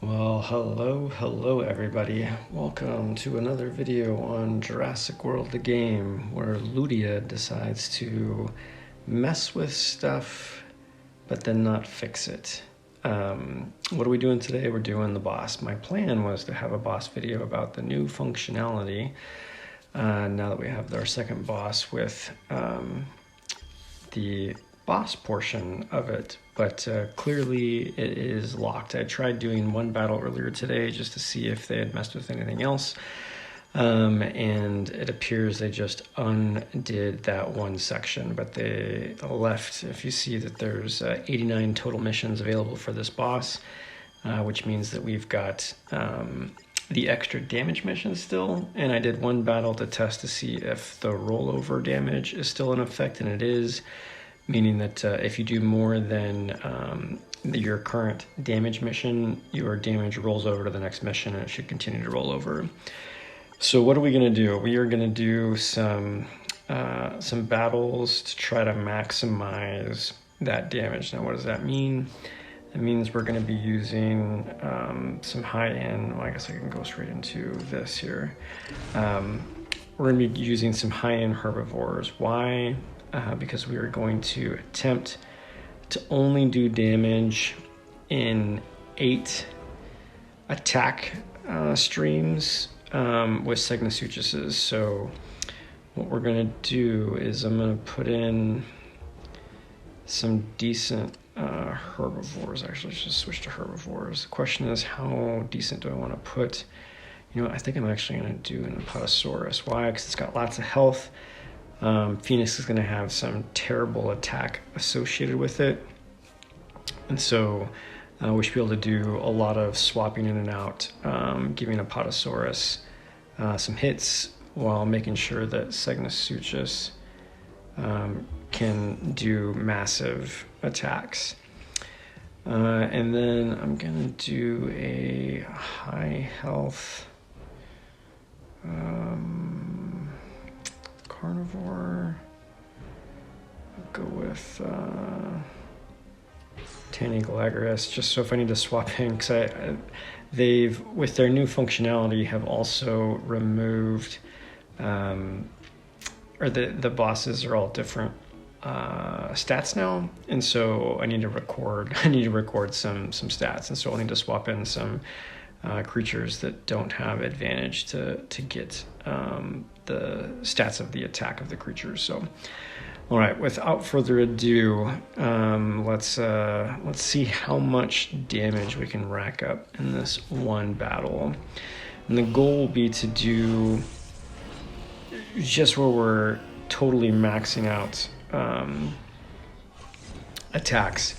Well, hello everybody. Welcome to another video on Jurassic World the game, where Ludia decides to mess with stuff, but then not fix it. What are we doing today? We're doing the boss. My plan was to have a boss video about the new functionality, now that we have our second boss with the boss portion of it, but clearly it is locked. I tried doing one battle earlier today just to see if they had messed with anything else, and it appears they just undid that one section, but they left. If you see that there's 89 total missions available for this boss, which means that we've got the extra damage mission still, and I did one battle to test to see if the rollover damage is still in effect, and it is, meaning that if you do more than your current damage mission, your damage rolls over to the next mission and it should continue to roll over. So what are we going to do? We are going to do some battles to try to maximize that damage. Now what does that mean? It means we're going to be using some high-end, well, I guess I can go straight into this here. We're going to be using some high-end herbivores. Why? Because we are going to attempt to only do damage in 8 attack streams with Segnosuchuses. So what we're going to do is I'm going to put in some decent herbivores. Actually, let's just switch to herbivores. The question is, how decent do I want to put? You know, I think I'm actually going to do an Apatosaurus. Why? Because it's got lots of health. Phoenix is going to have some terrible attack associated with it, and so we should be able to do a lot of swapping in and out, giving Apatosaurus some hits while making sure that Segnosuchus can do massive attacks. And then I'm going to do a high health carnivore. I'll go with Tanyglagarus, just so if I need to swap in, because they've, with their new functionality, have also removed, or the bosses are all different stats now, and so I need to record some stats, and so I'll need to swap in some creatures that don't have advantage to get the stats of the attack of the creatures. So, all right, without further ado, let's see how much damage we can rack up in this one battle. And the goal will be to do just where we're totally maxing out attacks,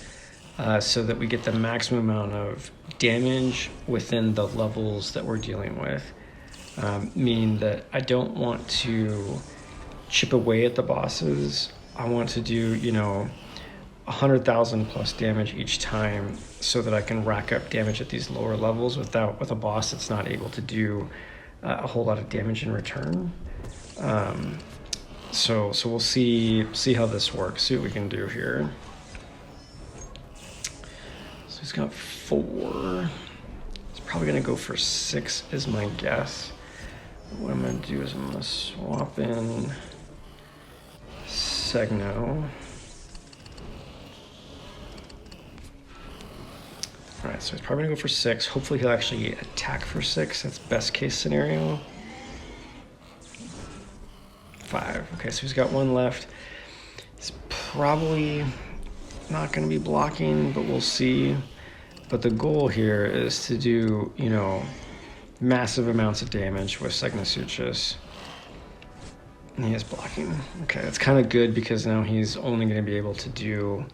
so that we get the maximum amount of damage within the levels that we're dealing with. Meaning that I don't want to chip away at the bosses. I want to do, 100,000 plus damage each time, so that I can rack up damage at these lower levels with a boss that's not able to do a whole lot of damage in return. So we'll see how this works. See what we can do here. So he's got 4. He's probably gonna go for 6 is my guess. What I'm going to do is I'm going to swap in Segno. All right, so he's probably going to go for 6. Hopefully he'll actually attack for 6. That's best case scenario. 5. Okay, so he's got 1 left. He's probably not going to be blocking, but we'll see. But the goal here is to do, massive amounts of damage with Segnosuchus. And he is blocking. Okay, that's kind of good, because now he's only going to be able to do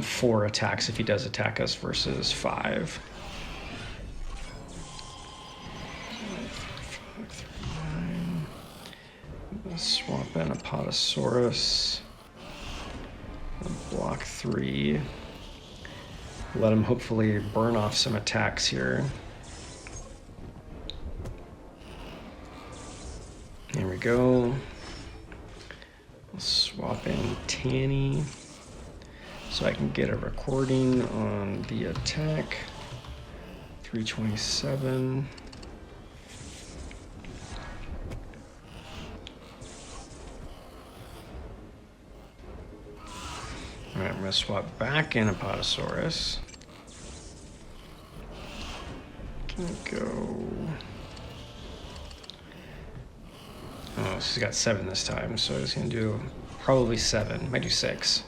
4 attacks if he does attack us versus 5. Swap in Apatosaurus. Block 3. Let him hopefully burn off some attacks here. There we go. I'll swap in Tanny so I can get a recording on the attack. 327. All right, I'm gonna swap back in Apatosaurus. Can go. Oh, so he's got 7 this time, so he's gonna do probably 7. Might do 6.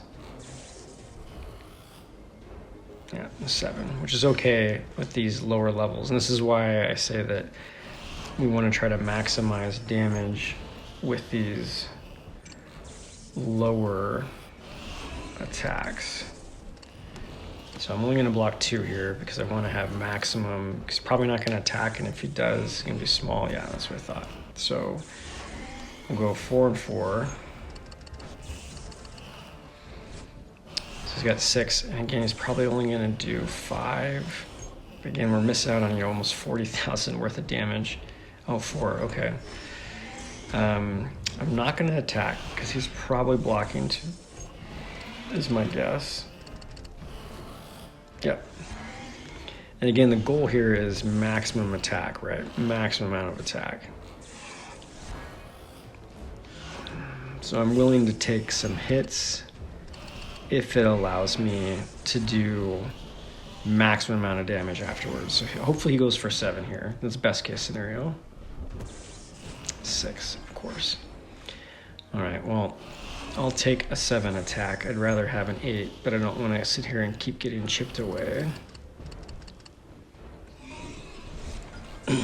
Yeah, 7, which is okay with these lower levels. And this is why I say that we want to try to maximize damage with these lower attacks. So I'm only going to block 2 here because I want to have maximum. He's probably not going to attack, and if he does, he's going to be small. Yeah, that's what I thought. So we'll go 4 and 4. So he's got 6, and again, he's probably only going to do 5. But again, we're missing out on almost 40,000 worth of damage. Oh, 4, okay. I'm not going to attack because he's probably blocking 2, is my guess. Yep. And again, the goal here is maximum attack, right? Maximum amount of attack. So I'm willing to take some hits if it allows me to do maximum amount of damage afterwards. So hopefully he goes for 7 here. That's best case scenario. 6, of course. All right, well, I'll take a 7 attack. I'd rather have an 8, but I don't want to sit here and keep getting chipped away. All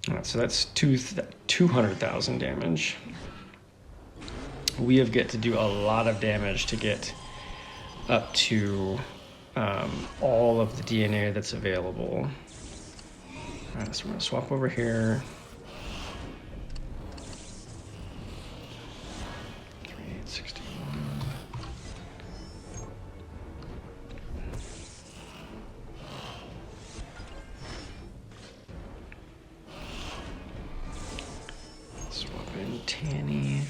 right, so that's 200,000 damage. We have got to do a lot of damage to get up to all of the DNA that's available. All right, so we're going to swap over here. 3861. Swap in Tanny.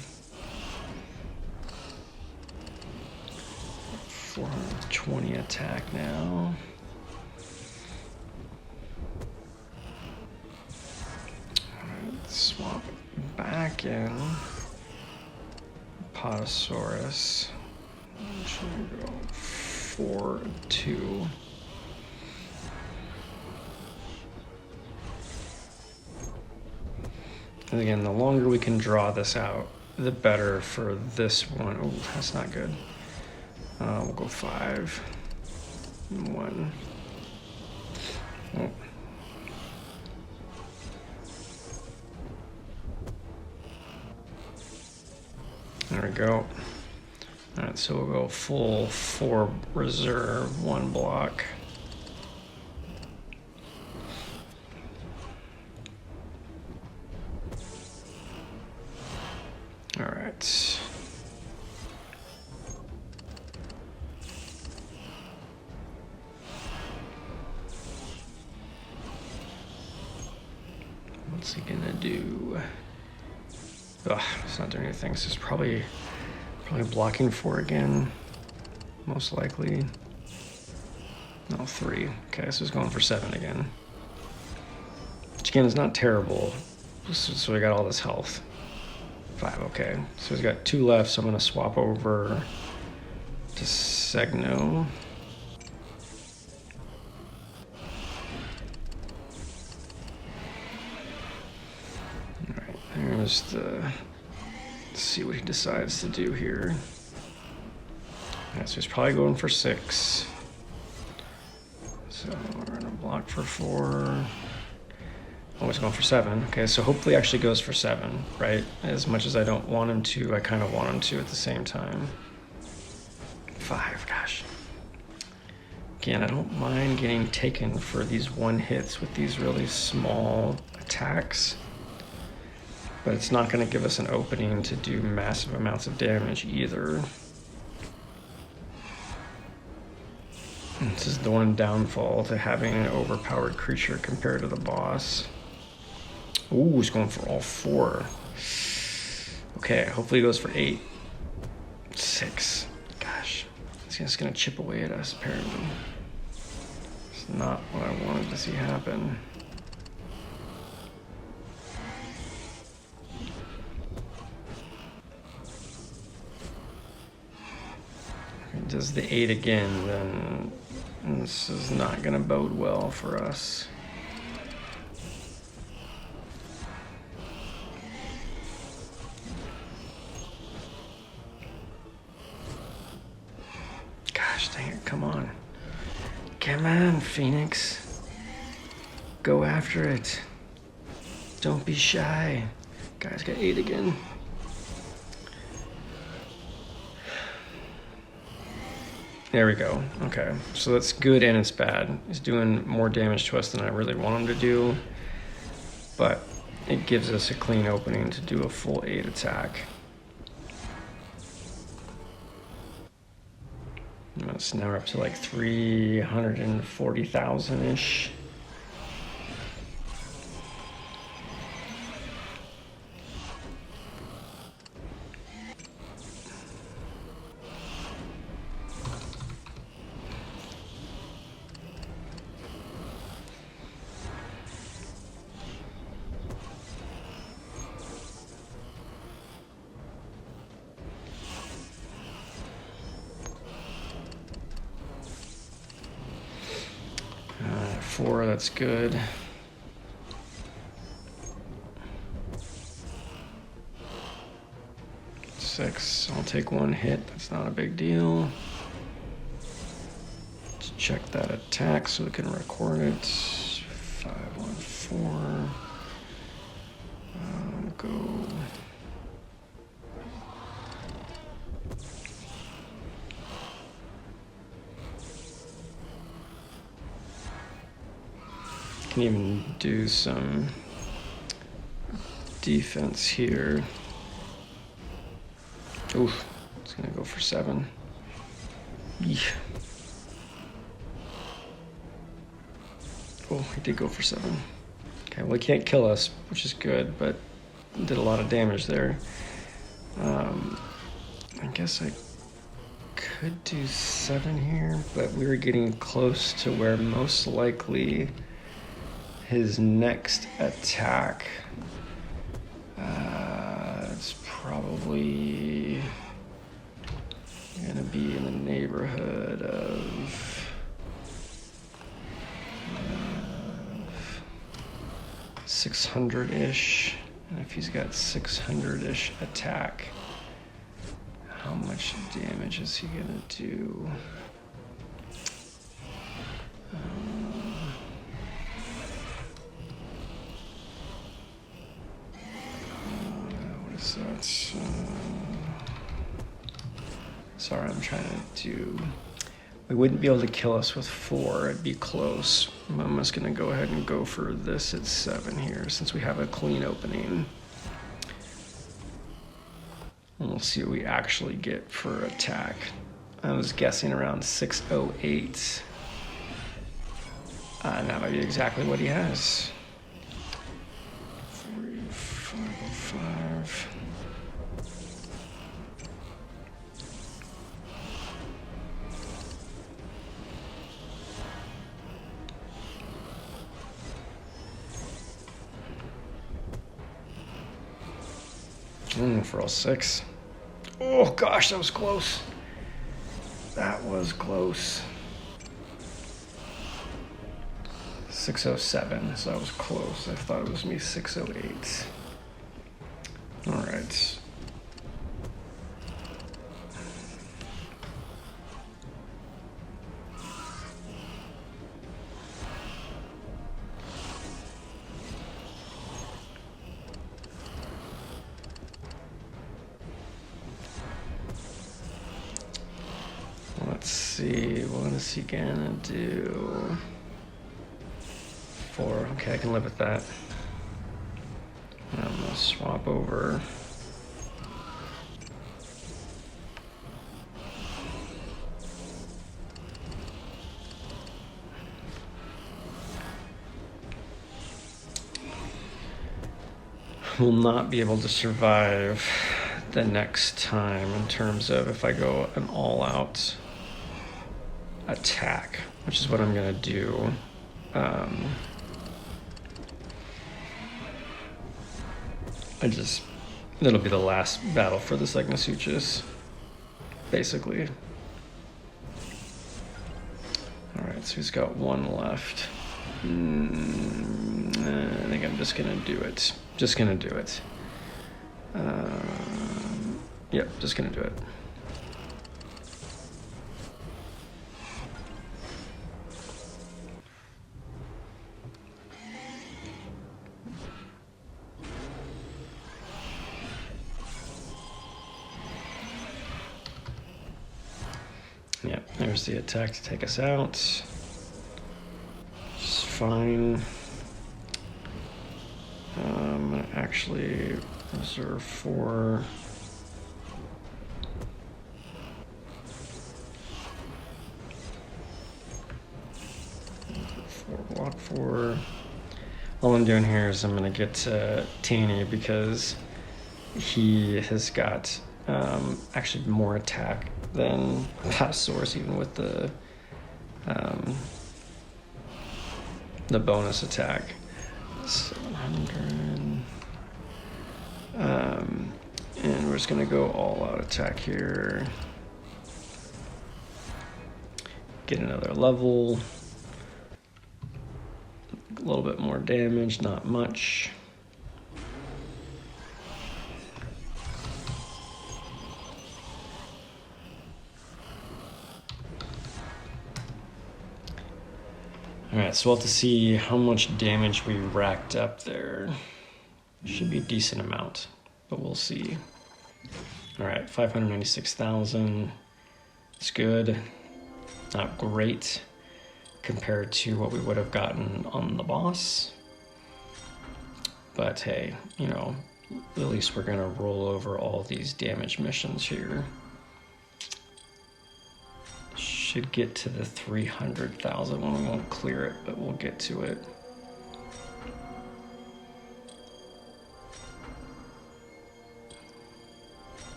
420 attack now. Alright, swap back in Apatosaurus. I'm just gonna go 4-2. And again, the longer we can draw this out, the better for this one. Oh, that's not good. We'll go 5 and 1. Oh. There we go. All right, so we'll go full 4 reserve, 1 block. All right. What's he gonna do? Ugh, it's not doing anything. So it's probably blocking 4 again, most likely. No, 3. Okay, so he's going for 7 again. Which again is not terrible. So we got all this health. 5, okay. So he's got 2 left, so I'm gonna swap over to Segno. There's let's see what he decides to do here. Yeah, so he's probably going for 6. So we're gonna block for 4. Oh, he's going for 7. Okay, so hopefully he actually goes for 7, right? As much as I don't want him to, I kind of want him to at the same time. 5, gosh. Again, I don't mind getting taken for these 1 hits with these really small attacks. But it's not going to give us an opening to do massive amounts of damage either. This is the one downfall to having an overpowered creature compared to the boss. Ooh, he's going for all 4. Okay, hopefully he goes for 8. 6. Gosh, he's just going to chip away at us apparently. It's not what I wanted to see happen. If it does the 8 again, then this is not going to bode well for us. Gosh dang it, come on. Come on, Phoenix. Go after it. Don't be shy. Guys got 8 again. There we go. Okay, so that's good and it's bad. He's doing more damage to us than I really want him to do, but it gives us a clean opening to do a full 8 attack. So now we're up to like 340,000-ish. Four, that's good. 6, I'll take 1 hit, that's not a big deal. Let's check that attack so we can record it. 514. Go. Can even do some defense here. Oof, it's gonna go for 7. Yeesh. Oh, he did go for 7. Okay, well, he can't kill us, which is good, but did a lot of damage there. I guess I could do 7 here, but we were getting close to where most likely his next attack, it's probably gonna be in the neighborhood of 600-ish. And if he's got 600-ish attack, how much damage is he gonna do? Sorry, I'm trying to do... We wouldn't be able to kill us with 4. It'd be close. I'm just going to go ahead and go for this at 7 here, since we have a clean opening. And we'll see what we actually get for attack. I was guessing around 608. And that might be exactly what he has. 505. For all 6. Oh gosh, that was close. That was close. 607, so that was close. I thought it was me 608. All right. Let's see, what is he gonna do? 4, okay, I can live with that. I'm gonna swap over. Will not be able to survive the next time in terms of if I go an all-out attack. which is what I'm gonna do. It'll be the last battle for the Segnosuchus, basically. All right, so he's got one left. I think I'm just gonna do it. Just gonna do it. Yep, just gonna do it. Yeah, there's the attack to take us out. Just fine. I'm gonna actually reserve 4. Block 4. All I'm doing here is I'm gonna get Tanny because he has got actually more attack than Patasaurus, even with the bonus attack. 700. And we're just gonna go all out attack here. Get another level. A little bit more damage, not much. All right, so we'll have to see how much damage we racked up there. Should be a decent amount, but we'll see. All right, 596,000. It's good. Not great compared to what we would have gotten on the boss. But hey, you know, at least we're gonna roll over all these damage missions here. Should get to the 300,000 one. We won't clear it, but we'll get to it.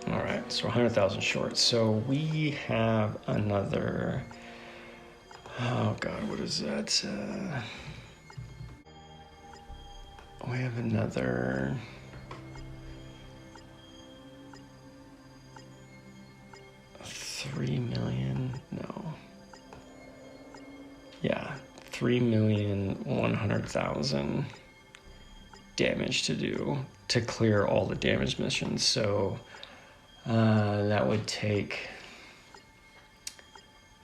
All right, so 100,000 short. So we have another, oh God, what is that? We have another 3 million, no. Yeah, 3,100,000 damage to do to clear all the damage missions. So that would take,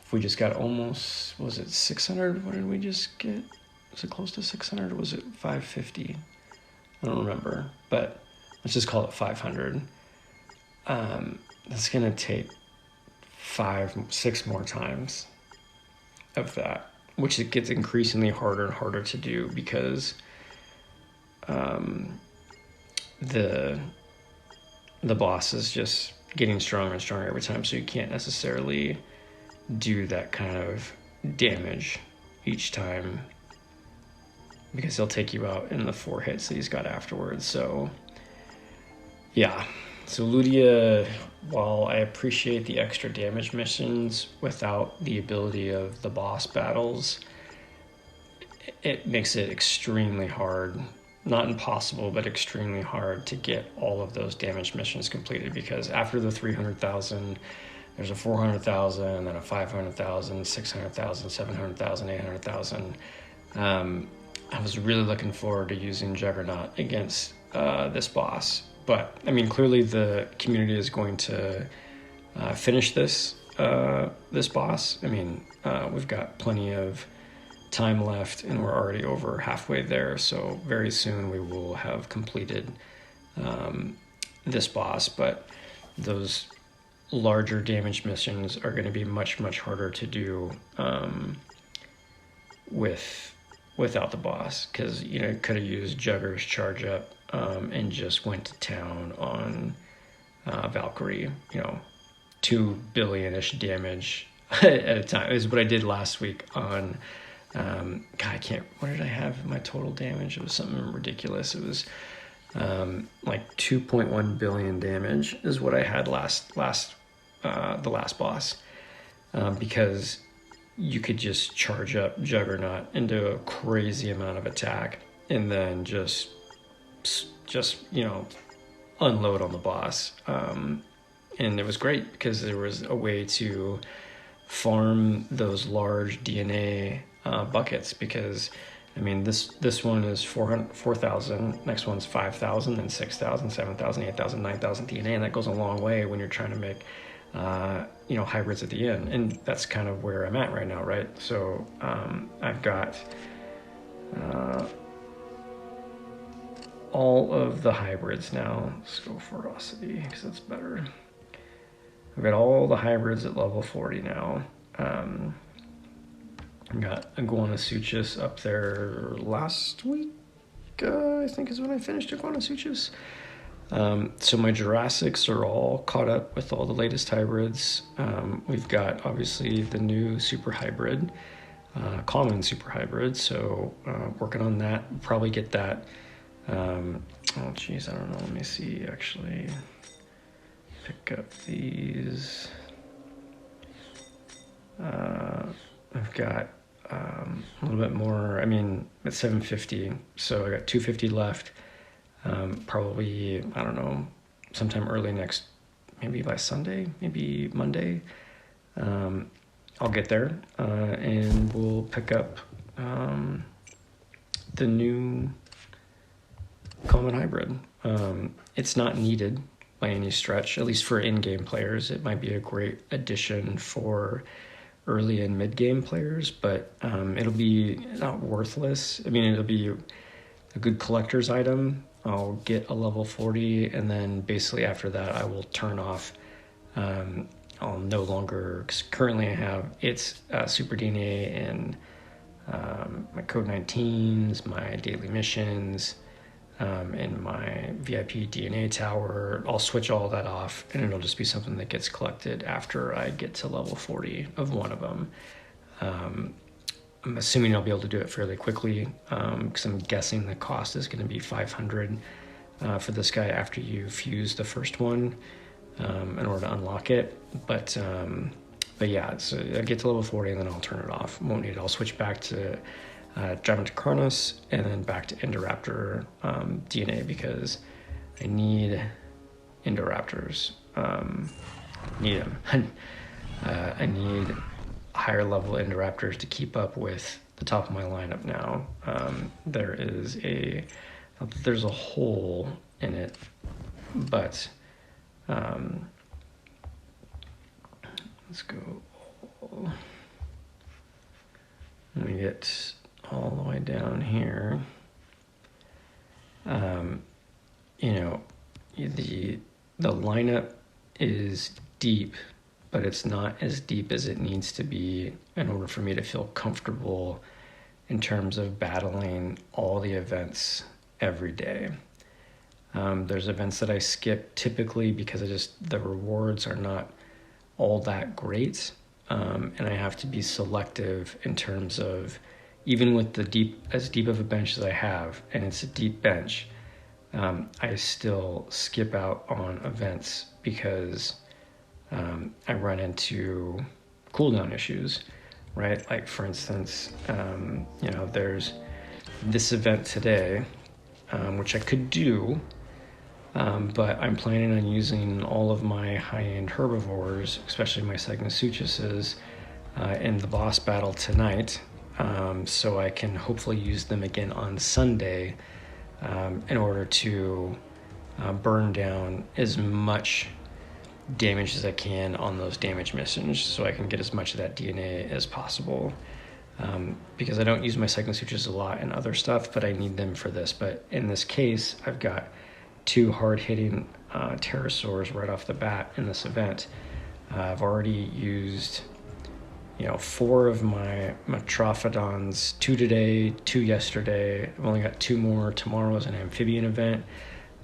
if we just got almost, was it 600? What did we just get? Was it close to 600 or was it 550? I don't remember, but let's just call it 500. That's gonna take 5-6 more times of that, which it gets increasingly harder and harder to do because the boss is just getting stronger and stronger every time, so you can't necessarily do that kind of damage each time because he'll take you out in the 4 hits that he's got afterwards. So yeah, so Ludia, while I appreciate the extra damage missions, without the ability of the boss battles, it makes it extremely hard, not impossible, but extremely hard to get all of those damage missions completed, because after the 300,000, there's a 400,000, and then a 500,000, 600,000, 700,000, 800,000. I was really looking forward to using Juggernaut against this boss. But, I mean, clearly the community is going to finish this boss. I mean, we've got plenty of time left, and we're already over halfway there. So very soon we will have completed this boss. But those larger damage missions are going to be much, much harder to do without the boss, because you know, could have used Jugger's charge up and just went to town on Valkyrie. You know, 2 billion-ish damage at a time is what I did last week on. God, I can't. What did I have in my total damage? It was something ridiculous. It was Like 2.1 billion damage is what I had the last boss, because you could just charge up Juggernaut into a crazy amount of attack and then just unload on the boss. And it was great because there was a way to farm those large DNA buckets, because I mean this one is 4,000, next one's 5,000, then 6,000, 7,000, 8,000, 9,000 DNA, and that goes a long way when you're trying to make hybrids at the end. And that's kind of where I'm at right now, right? So I've got all of the hybrids now. Let's go ferocity because that's better. I've got all the hybrids at level 40 now. I got Iguanasuchus up there last week, I think is when I finished Iguanasuchus. So my Jurassics are all caught up with all the latest hybrids. We've got obviously the new super hybrid, common super hybrid. So working on that, probably get that. Oh geez, I don't know. Let me see. Actually, pick up these. I've got a little bit more. I mean, it's 750, so I got 250 left. Probably, I don't know, sometime early next, maybe by Sunday, maybe Monday. I'll get there, and we'll pick up the new common hybrid. It's not needed by any stretch, at least for in-game players. It might be a great addition for early and mid-game players, but it'll be not worthless. I mean, it'll be a good collector's item. I'll get a level 40, and then basically after that I will turn off. I'll no longer, because currently I have its Super DNA and my Code 19s, my daily missions, and my VIP DNA tower. I'll switch all that off, and it'll just be something that gets collected after I get to level 40 of one of them. I'm assuming I'll be able to do it fairly quickly, because I'm guessing the cost is going to be 500 for this guy after you fuse the first one in order to unlock it. But yeah, so I get to level 40 and then I'll turn it off. Won't need it. I'll switch back to Diamond and then back to Indoraptor DNA, because I need Indoraptors. Need them. I need higher level Indoraptors to keep up with the top of my lineup now. There's a hole in it, but let's go. Let me get all the way down here. The lineup is deep, but it's not as deep as it needs to be in order for me to feel comfortable in terms of battling all the events every day. There's events that I skip typically because the rewards are not all that great, and I have to be selective in terms of, even with as deep of a bench as I have, and it's a deep bench, I still skip out on events because I run into cooldown issues, right? Like for instance, there's this event today, which I could do, but I'm planning on using all of my high-end herbivores, especially my Cygnasuchuses, in the boss battle tonight, so I can hopefully use them again on Sunday in order to burn down as much damage as I can on those damage missions, so I can get as much of that DNA as possible. Because I don't use my Cygnasuchus a lot in other stuff, but I need them for this. But in this case, I've got 2 hard-hitting pterosaurs right off the bat in this event. I've already used 4 of my Metrophodons, 2 today, 2 yesterday. I've only got 2 more. Tomorrow is an amphibian event.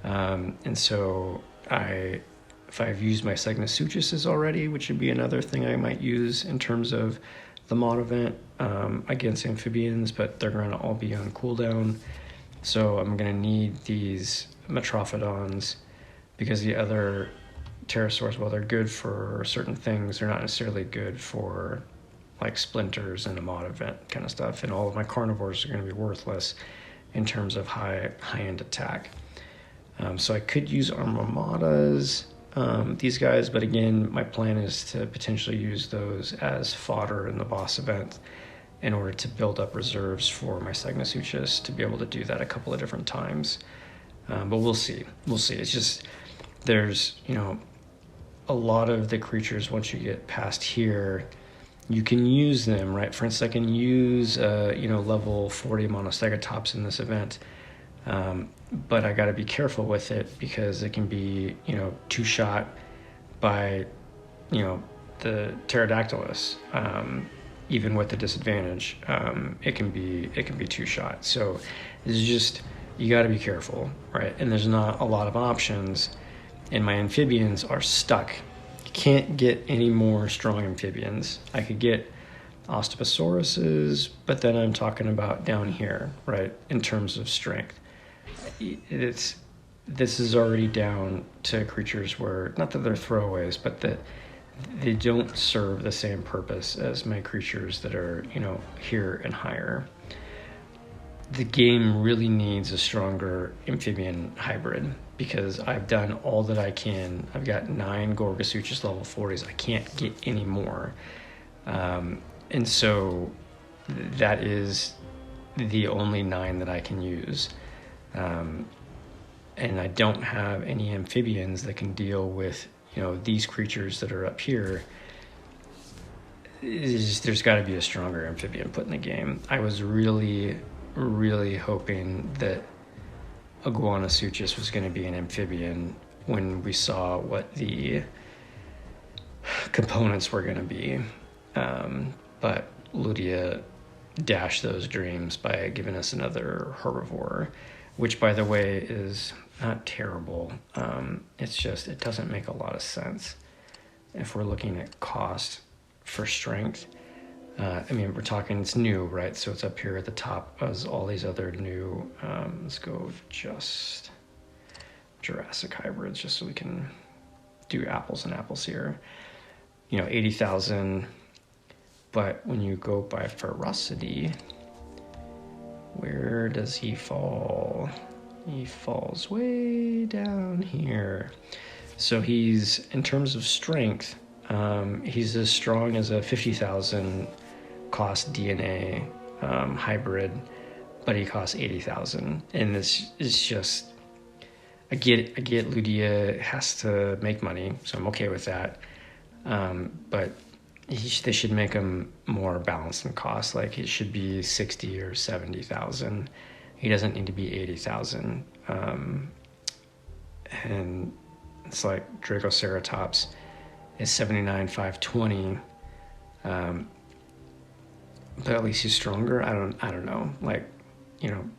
And so if I've used my Cygnasuchuses already, which would be another thing I might use in terms of the mod event against amphibians, but they're going to all be on cooldown. So I'm going to need these Metrophodons, because the other pterosaurs, while they're good for certain things, they're not necessarily good for like splinters and a mod event kind of stuff. And all of my carnivores are going to be worthless in terms of high-end attack. So I could use Armamadas, these guys, but again, my plan is to potentially use those as fodder in the boss event in order to build up reserves for my Segnosuchus to be able to do that a couple of different times. But we'll see. It's just, there's, a lot of the creatures, once you get past here, you can use them, right? For instance, I can use, level 40 Monostegotops in this event. But I got to be careful with it because it can be, two-shot by, the Pterodactylus. Even with the disadvantage, it can be two-shot. So it's just, you got to be careful, right? And there's not a lot of options, and my amphibians are stuck. Can't get any more strong amphibians. I could get Ostepasauruses, but then I'm talking about down here, right, in terms of strength. This is already down to creatures where, not that they're throwaways, but that they don't serve the same purpose as my creatures that are, here and higher. The game really needs a stronger amphibian hybrid because I've done all that I can. I've got 9 Gorgosuchus level 40s. I can't get any more. And so that is the only 9 that I can use. And I don't have any amphibians that can deal with, these creatures that are up here. There's got to be a stronger amphibian put in the game. I was really, really hoping that Iguanasuchus was going to be an amphibian when we saw what the components were going to be. But Ludia dashed those dreams by giving us another herbivore, which, by the way, is not terrible. It's just, it doesn't make a lot of sense if we're looking at cost for strength. We're talking, it's new, right? So it's up here at the top as all these other new, let's go just Jurassic hybrids, just so we can do apples and apples here. 80,000, but when you go by ferocity, where does he fall? He falls way down here. So he's, in terms of strength, he's as strong as a 50,000 cost DNA hybrid, but he costs 80,000. And this is just, I get Ludia has to make money, so I'm okay with that. But they should make him more balanced in cost. Like, it should be 60 or 70,000. He doesn't need to be 80,000. And it's like Dracoceratops is 79,520. But at least he's stronger. I don't know. Like,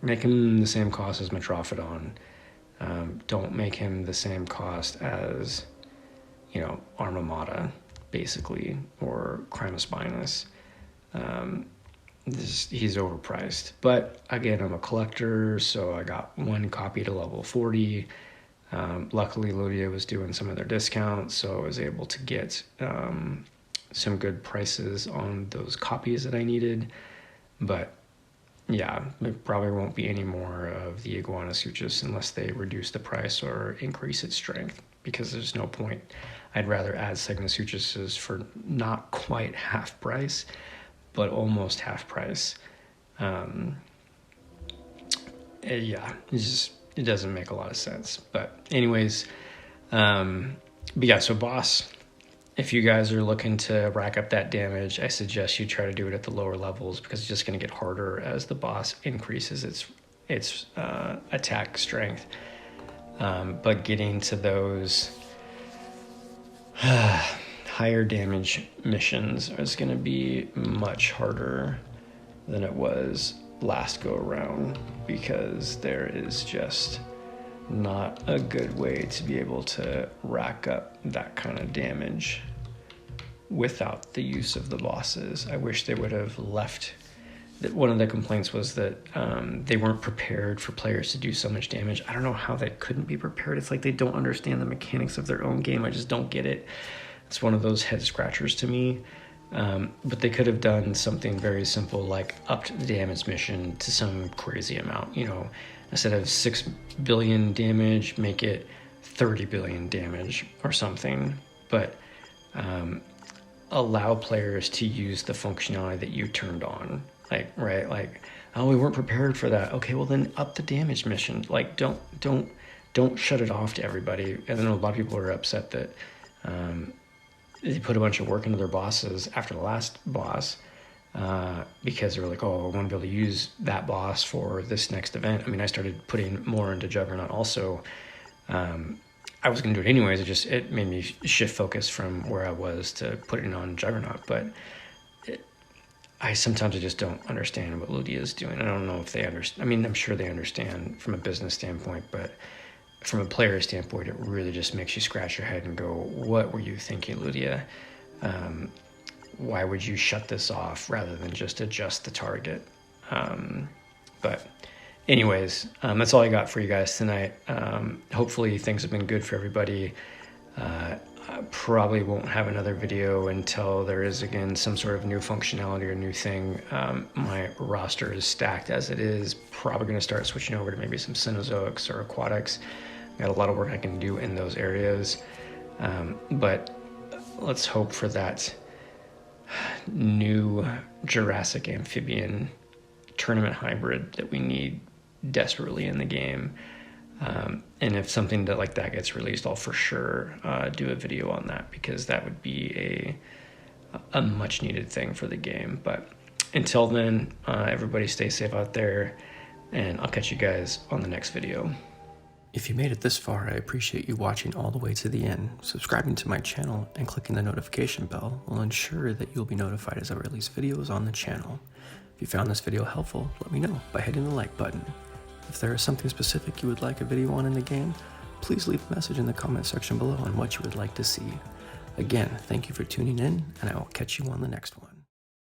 make him the same cost as Metrophodon. Don't make him the same cost as, Armamata, basically, or Crimospinus. He's overpriced. But again, I'm a collector, so I got 1 copy to level 40. Luckily, Ludia was doing some of their discounts, so I was able to get some good prices on those copies that I needed. But yeah, there probably won't be any more of the Iguanasuchus unless they reduce the price or increase its strength, because there's no point. I'd rather add Segnosuchuses for not quite half price, but almost half price. It doesn't make a lot of sense. But anyways, so boss, if you guys are looking to rack up that damage, I suggest you try to do it at the lower levels, because it's just going to get harder as the boss increases its attack strength. But getting to those higher damage missions is going to be much harder than it was last go around, because there is just not a good way to be able to rack up that kind of damage without the use of the bosses. I wish they would have left one of the complaints was that they weren't prepared for players to do so much damage. I don't know how they couldn't be prepared. It's like they don't understand the mechanics of their own game. I just don't get it. It's one of those head scratchers to me. But they could have done something very simple, like upped the damage mission to some crazy amount. You know, instead of 6 billion damage, make it 30 billion damage or something. But allow players to use the functionality that you turned on. Like, right, like, oh, we weren't prepared for that. Okay, well then up the damage mission. Like, don't shut it off to everybody. And then a lot of people are upset that they put a bunch of work into their bosses after the last boss because they were like, oh, I want to be able to use that boss for this next event. I mean, I started putting more into Juggernaut also. I was going to do it anyways. It made me shift focus from where I was to putting on Juggernaut. But I sometimes just don't understand what Ludia is doing. I don't know if they understand. I mean, I'm sure they understand from a business standpoint, but from a player standpoint, it really just makes you scratch your head and go, what were you thinking, Ludia? Why would you shut this off rather than just adjust the target? But anyways, that's all I got for you guys tonight. Hopefully things have been good for everybody. I probably won't have another video until there is, again, some sort of new functionality or new thing. My roster is stacked as it is. Probably going to start switching over to maybe some Cenozoics or Aquatics. Got a lot of work I can do in those areas. But let's hope for that new Jurassic Amphibian tournament hybrid that we need desperately in the game. And if something like that gets released, I'll for sure do a video on that, because that would be a much needed thing for the game. But until then, everybody stay safe out there, and I'll catch you guys on the next video. If you made it this far, I appreciate you watching all the way to the end. Subscribing to my channel and clicking the notification bell will ensure that you'll be notified as I release videos on the channel. If you found this video helpful, let me know by hitting the like button. If there is something specific you would like a video on in the game, please leave a message in the comment section below on what you would like to see. Again, thank you for tuning in, and I will catch you on the next one.